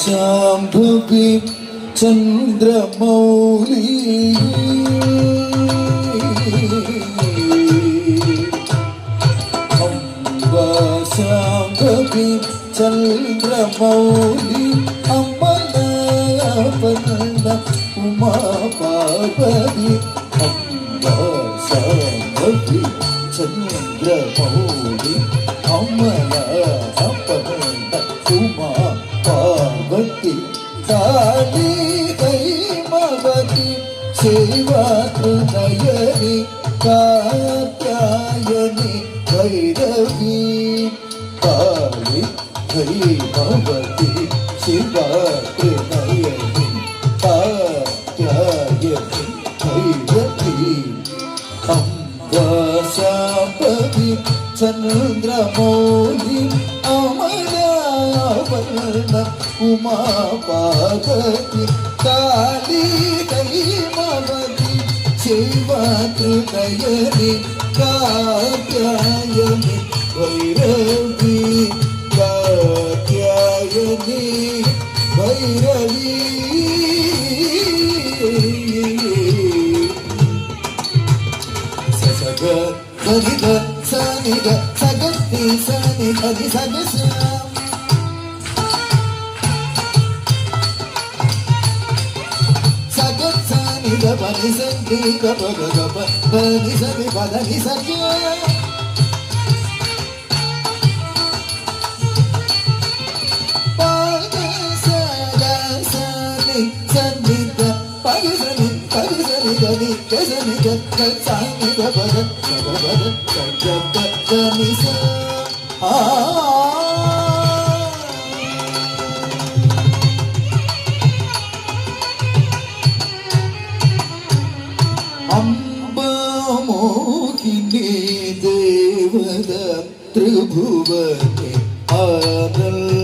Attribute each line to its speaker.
Speaker 1: ശാംഭവി ചന്ദ്രമൗലി ശാംഭവി ചന്ദ്രമൗലി അമ്മനാപന ഉമാ പാർവതി ശാംഭവി ചന്ദ്രമൗലി അമ്മനാപന ഉമാ പാർവതി കാളി ദൈവവതി ശിവനയനി കാത്യായനി ഭൈരവി കാളി ദൈവവതി ശിവനയനി കാത്യായനി ഭൈരവി അംബാശാംഭവി ചന്ദ്രമൗലി അമരാവരണ ഉമാ പാർവതി കാളി ദൈവവതി ശിവനയനി Katyayani Bhairavi Katyayani Bhairavi സസഗ ധനിധ സനിധ സഗതി സനിധ സഗസ Bani santi gapa gapa bani santi badani santi bani sada santi santi bani santi bani santi gapa santi gapa gapa bani sa അംബമോഹിനി ദേവത ത്രിഭുവനെ anal